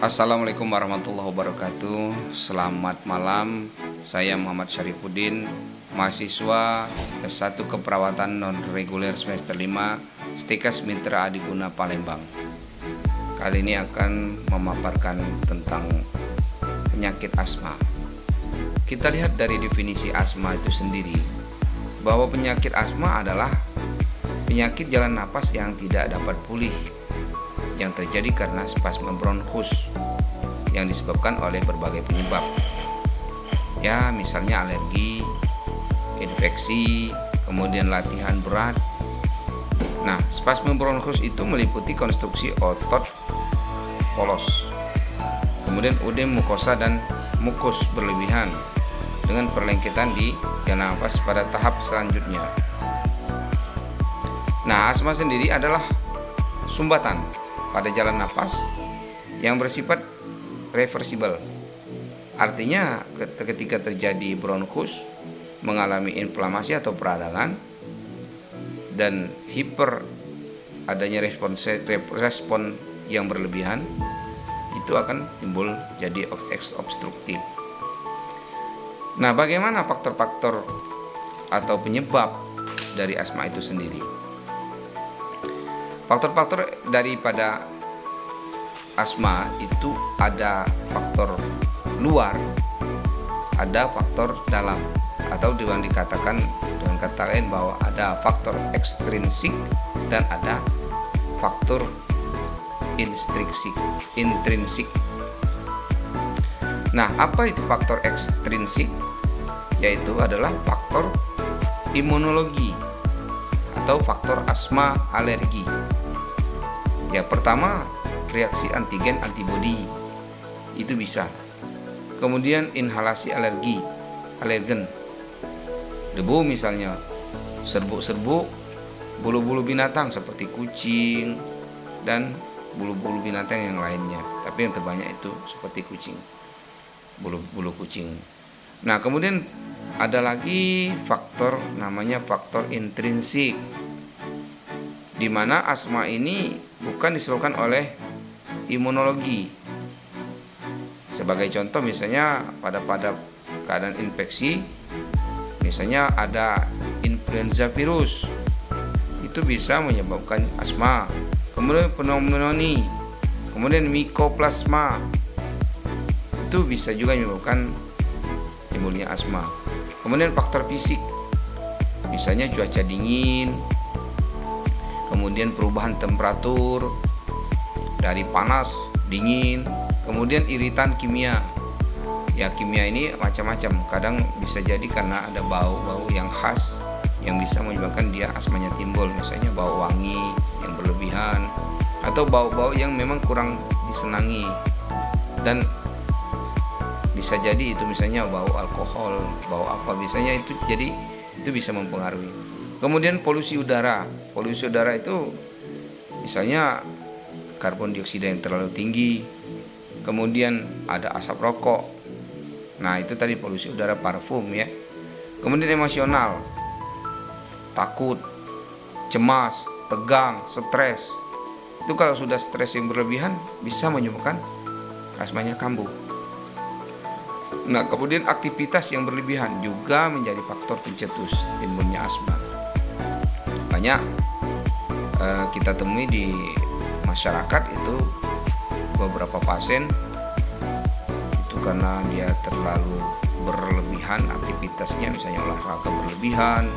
Assalamualaikum warahmatullahi wabarakatuh. Selamat malam. Saya Muhammad Syarifuddin, mahasiswa S1 Keperawatan Non-Reguler semester 5 Stikes Mitra Adiguna Palembang. Kali ini akan memaparkan tentang penyakit asma. Kita lihat dari definisi asma itu sendiri, bahwa penyakit asma adalah penyakit jalan napas yang tidak dapat pulih, yang terjadi karena spasme bronkus yang disebabkan oleh berbagai penyebab. Ya, misalnya alergi, infeksi, kemudian latihan berat. Nah, spasme bronkus itu meliputi konstruksi otot polos, kemudian udem mukosa dan mukus berlebihan dengan perlengketan di jalan napas pada tahap selanjutnya. Nah, asma sendiri adalah sumbatan pada jalan napas yang bersifat reversibel. Artinya ketika terjadi bronkus mengalami inflamasi atau peradangan dan adanya respon yang berlebihan, itu akan timbul jadi obstruktif. Nah, bagaimana faktor-faktor atau penyebab dari asma itu sendiri? Faktor-faktor daripada asma itu ada faktor luar, ada faktor dalam, atau dikatakan dengan kata lain bahwa ada faktor ekstrinsik dan ada faktor intrinsik. Nah, apa itu faktor ekstrinsik? Yaitu adalah faktor imunologi atau faktor asma alergi. Ya, pertama reaksi antigen antibodi itu bisa. Kemudian inhalasi alergen, debu misalnya, serbuk-serbuk bulu-bulu binatang seperti kucing dan bulu-bulu binatang yang lainnya. Tapi yang terbanyak itu seperti kucing, bulu kucing. Nah, kemudian ada lagi faktor namanya faktor intrinsik, di mana asma ini bukan disebabkan oleh imunologi. Sebagai contoh, misalnya pada keadaan infeksi, misalnya ada influenza virus, itu bisa menyebabkan asma. Kemudian pneumonia, kemudian mikoplasma, itu bisa juga menyebabkan timbulnya asma. Kemudian faktor fisik, misalnya cuaca dingin, kemudian perubahan temperatur dari panas dingin, kemudian iritan kimia. Ya, kimia ini macam-macam. Kadang bisa jadi karena ada bau-bau yang khas yang bisa menyebabkan dia asmanya timbul, misalnya bau wangi yang berlebihan atau bau-bau yang memang kurang disenangi, dan bisa jadi itu misalnya bau alkohol, bau apa, biasanya itu jadi itu bisa mempengaruhi. Kemudian polusi udara itu misalnya karbon dioksida yang terlalu tinggi, kemudian ada asap rokok. Nah, itu tadi polusi udara, parfum ya. Kemudian emosional, takut, cemas, tegang, stres. Itu kalau sudah stres yang berlebihan bisa menyebabkan asmanya kambuh. Nah, kemudian aktivitas yang berlebihan juga menjadi faktor pencetus timbulnya asma. Banyak kita temui di masyarakat itu beberapa pasien itu karena dia terlalu berlebihan aktivitasnya, misalnya olahraga berlebihan,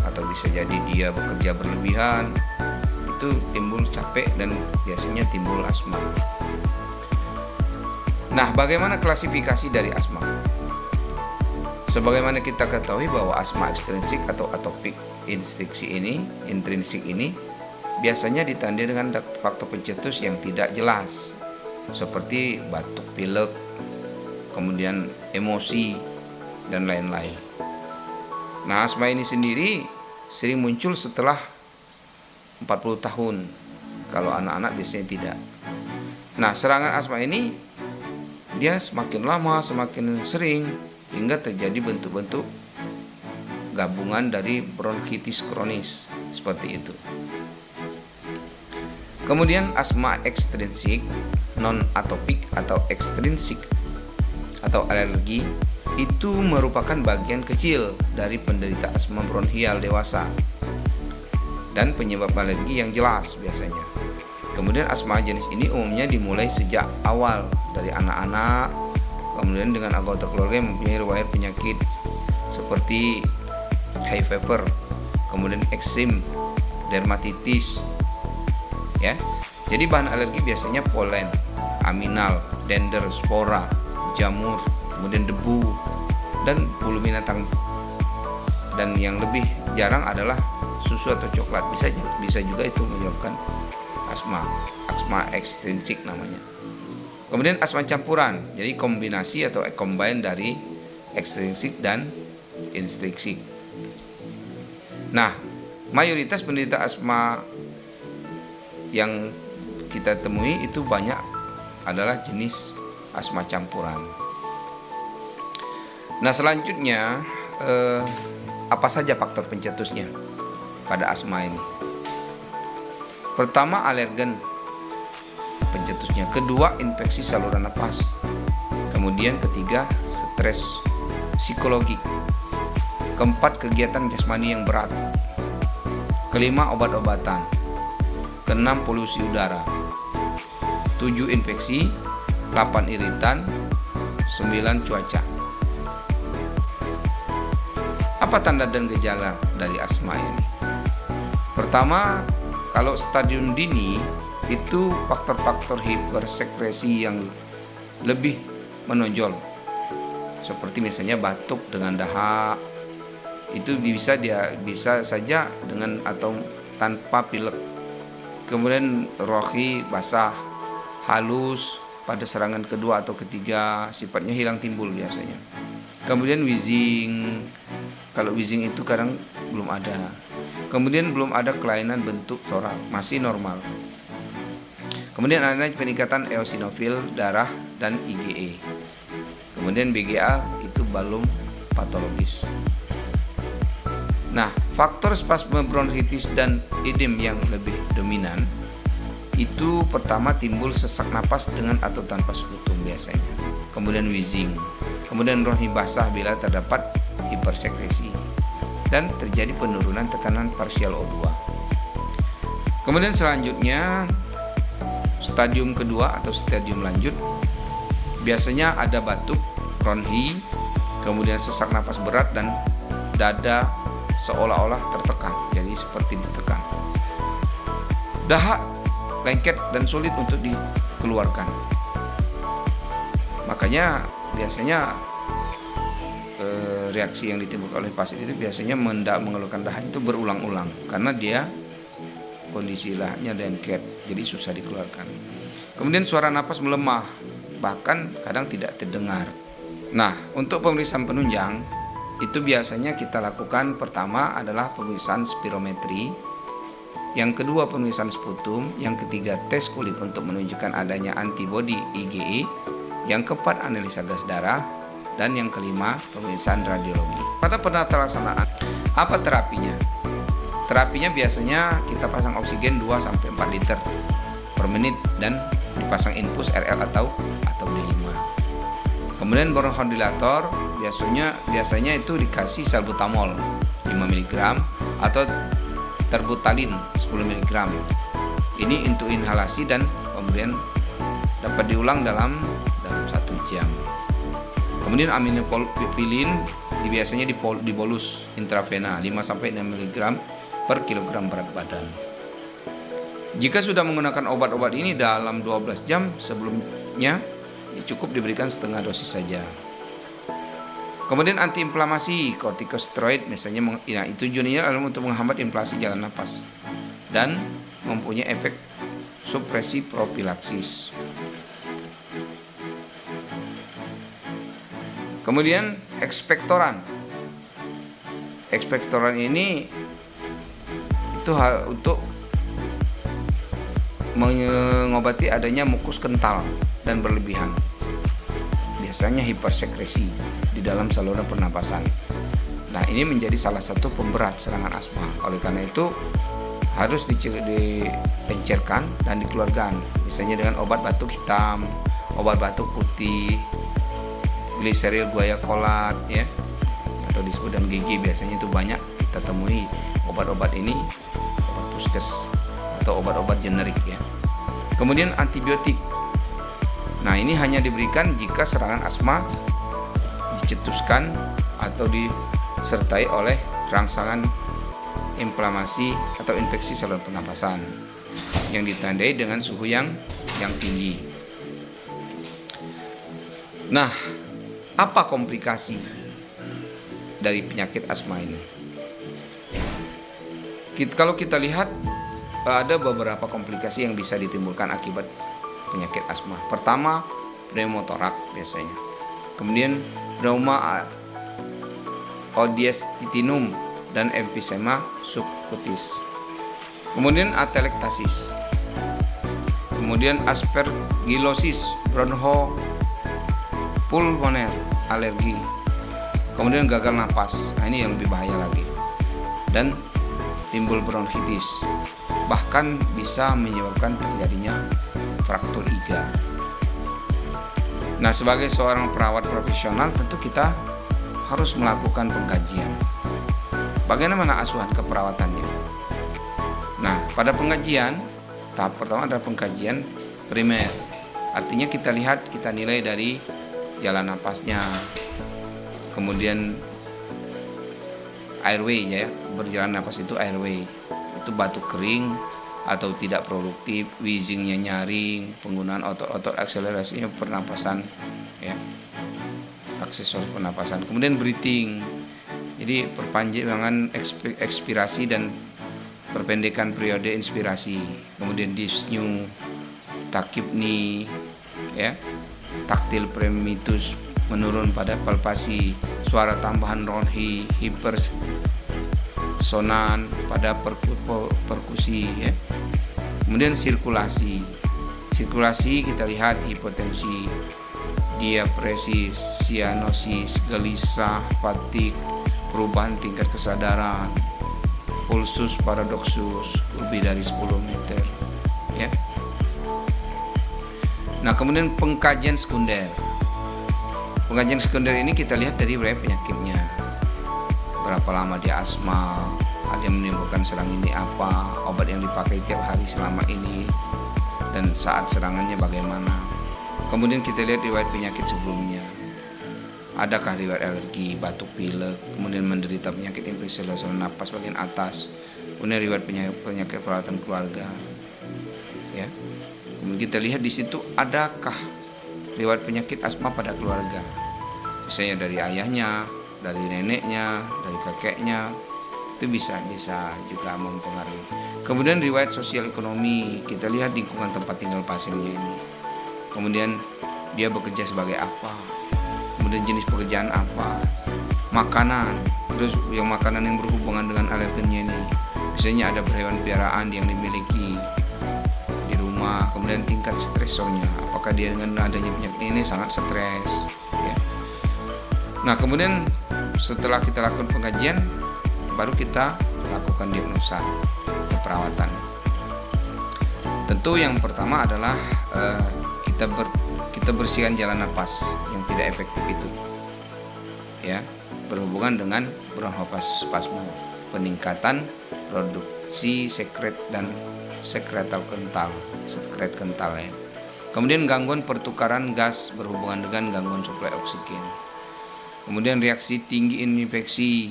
atau bisa jadi dia bekerja berlebihan, itu timbul capek dan biasanya timbul asma. Nah, bagaimana klasifikasi dari asma? Sebagaimana kita ketahui bahwa asma ekstrinsik atau atopik intrinsik ini biasanya ditandai dengan faktor pencetus yang tidak jelas, seperti batuk pilek, kemudian emosi, dan lain-lain. Nah, asma ini sendiri sering muncul setelah 40 tahun. Kalau anak-anak biasanya tidak. Nah, serangan asma ini dia semakin lama, semakin sering, hingga terjadi bentuk-bentuk gabungan dari bronkitis kronis seperti itu. Kemudian asma ekstrinsik, non atopik atau ekstrinsik atau alergi itu merupakan bagian kecil dari penderita asma bronhial dewasa dan penyebab alergi yang jelas biasanya. Kemudian asma jenis ini umumnya dimulai sejak awal dari anak-anak, kemudian dengan anggota keluarga yang mempunyai riwayat penyakit seperti high fever, kemudian eksim, dermatitis, ya. Jadi bahan alergi biasanya polen, aminal, dender, spora, jamur, kemudian debu dan bulu binatang. Dan yang lebih jarang adalah susu atau coklat. Bisa juga itu menyebabkan asma ekstrinsik namanya. Kemudian asma campuran, jadi kombinasi atau combine dari ekstrinsik dan intrinsik. Nah, mayoritas penderita asma yang kita temui itu banyak adalah jenis asma campuran. Nah, selanjutnya apa saja faktor pencetusnya pada asma ini? Pertama, alergen pencetusnya. Kedua, infeksi saluran napas. Kemudian ketiga, stres psikologik. Keempat, kegiatan jasmani yang berat. Kelima, obat-obatan. Keenam, polusi udara. 7, infeksi. 8, iritan. 9, cuaca. Apa tanda dan gejala dari asma ini? Pertama, kalau stadium dini itu faktor-faktor hipersekresi yang lebih menonjol, seperti misalnya batuk dengan dahak, itu bisa saja dengan atau tanpa pilek. Kemudian rohi basah, halus pada serangan kedua atau ketiga, sifatnya hilang timbul biasanya. Kemudian wheezing, kalau wheezing itu kadang belum ada. Kemudian belum ada kelainan bentuk torak, masih normal. Kemudian ada peningkatan eosinofil darah dan IgE. Kemudian BGA itu belum patologis. Nah, faktor spasme bronkitis dan edem yang lebih dominan itu pertama timbul sesak napas dengan atau tanpa sekutum biasanya. Kemudian wheezing. Kemudian rohi basah bila terdapat hipersekresi. Dan terjadi penurunan tekanan parsial O2. Kemudian selanjutnya stadium kedua atau stadium lanjut, biasanya ada batuk, ronhi, kemudian sesak napas berat dan dada seolah-olah tertekan, jadi seperti ditekan. Dahak, lengket dan sulit untuk dikeluarkan. Makanya biasanya reaksi yang ditimbulkan oleh pasien itu biasanya mengeluarkan dahak itu berulang-ulang karena dia kondisi dahaknya lengket, jadi susah dikeluarkan. Kemudian suara napas melemah, bahkan kadang tidak terdengar. Nah, untuk pemeriksaan penunjang itu biasanya kita lakukan pertama adalah pemeriksaan spirometri, yang kedua pemeriksaan sputum, yang ketiga tes kulit untuk menunjukkan adanya antibodi IgE, yang keempat analisa gas darah, dan yang kelima pemeriksaan radiologi. Pada penata laksanaan, apa terapinya? Terapinya biasanya kita pasang oksigen 2-4 liter per menit dan dipasang infus RL atau D5. Kemudian bronchodilator biasanya itu dikasih salbutamol 5 mg atau terbutalin 10 mg. Ini untuk inhalasi dan pemberian dapat diulang dalam 1 jam. Kemudian aminopilin biasanya dibolus intravena 5-6 mg per kilogram berat badan. Jika sudah menggunakan obat-obat ini dalam 12 jam sebelumnya, cukup diberikan setengah dosis saja. Kemudian antiinflamasi, kortikosteroid misalnya, itu tujuannya adalah untuk menghambat inflamasi jalan nafas dan mempunyai efek supresi profilaksis. Kemudian ekspektoran. Ekspektoran ini itu untuk mengobati adanya mukus kental dan berlebihan. Biasanya hipersekresi di dalam saluran pernapasan. Nah, ini menjadi salah satu pemberat serangan asma. Oleh karena itu, harus diencerkan dan dikeluarkan, misalnya dengan obat batuk hitam, obat batuk putih, gliseril guaiacolat ya, atau disebut dengan GG. Biasanya itu banyak kita temui obat-obat ini, obat puskes atau obat-obat generik ya. Kemudian antibiotik. Nah, ini hanya diberikan jika serangan asma dicetuskan atau disertai oleh rangsangan inflamasi atau infeksi saluran pernapasan yang ditandai dengan suhu yang tinggi. Nah, apa komplikasi dari penyakit asma ini? Kalau kita lihat, ada beberapa komplikasi yang bisa ditimbulkan akibat penyakit asma. Pertama, pneumotorak biasanya. Kemudian pneuma odiestitinum dan emfisema subcutis. Kemudian atelektasis. Kemudian aspergillosis bronchopulmoner, alergi. Kemudian gagal napas. Nah, ini yang lebih bahaya lagi. Dan timbul bronkitis. Bahkan bisa menyebabkan terjadinya fraktur iga. Nah, sebagai seorang perawat profesional tentu kita harus melakukan pengkajian. Bagaimana asuhan keperawatannya? Nah, pada pengkajian, tahap pertama adalah pengkajian primer. Artinya kita lihat, kita nilai dari jalan napasnya, kemudian airway ya, berjalan napas itu airway, itu batuk kering atau tidak produktif, wheezingnya nyaring, penggunaan otot-otot akselerasinya pernapasan ya, aksesoris pernapasan. Kemudian breathing, jadi perpanjangan ekspirasi dan perpendekan periode inspirasi. Kemudian dyspnea, tachypnea ya, taktil primitus menurun pada palpasi, suara tambahan ronhi, hipersonan pada perkusi ya. Kemudian sirkulasi kita lihat hipotensi, diapresis, sianosis, gelisah, fatik, perubahan tingkat kesadaran, pulsus paradoxus lebih dari 10 meter ya. Nah, kemudian pengkajian sekunder. Pengkajian sekunder ini kita lihat dari berbagai penyakitnya, berapa lama dia asma, ada yang menimbulkan serang ini apa, obat yang dipakai tiap hari selama ini, dan saat serangannya bagaimana. Kemudian kita lihat riwayat penyakit sebelumnya, adakah riwayat alergi, batuk pilek, kemudian menderita penyakit infeksi saluran napas bagian atas, kemudian riwayat penyakit perawatan keluarga ya. Kemudian kita lihat di situ adakah riwayat penyakit asma pada keluarga, misalnya dari ayahnya, dari neneknya, dari kakeknya, itu bisa juga mempengaruhi. Kemudian riwayat sosial ekonomi, kita lihat lingkungan tempat tinggal pasiennya ini, kemudian dia bekerja sebagai apa, kemudian jenis pekerjaan apa, makanan, terus makanan yang berhubungan dengan alergennya ini, misalnya ada hewan peliharaan yang dimiliki di rumah, kemudian tingkat stresornya, apakah dia dengan adanya penyakit ini sangat stres ya. Nah, kemudian setelah kita lakukan pengkajian, baru kita lakukan diagnosa keperawatan. Tentu yang pertama adalah kita bersihkan jalan napas yang tidak efektif itu ya, berhubungan dengan bronkospasme, peningkatan produksi sekret dan sekret kental ya. Kemudian gangguan pertukaran gas berhubungan dengan gangguan suplai oksigen. Kemudian reaksi tinggi infeksi,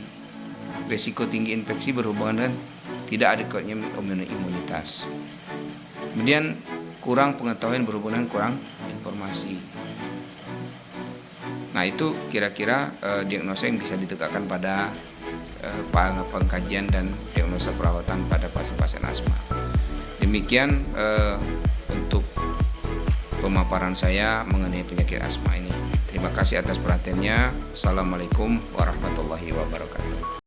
risiko tinggi infeksi berhubungan dengan tidak adekuatnya imunitas. Kemudian kurang pengetahuan berhubungan kurang informasi. Nah, itu kira-kira diagnosa yang bisa ditegakkan pada pengkajian dan diagnosa perawatan pada pasien-pasien asma. Demikian untuk pemaparan saya mengenai penyakit asma ini. Terima kasih atas perhatiannya. Assalamualaikum warahmatullahi wabarakatuh.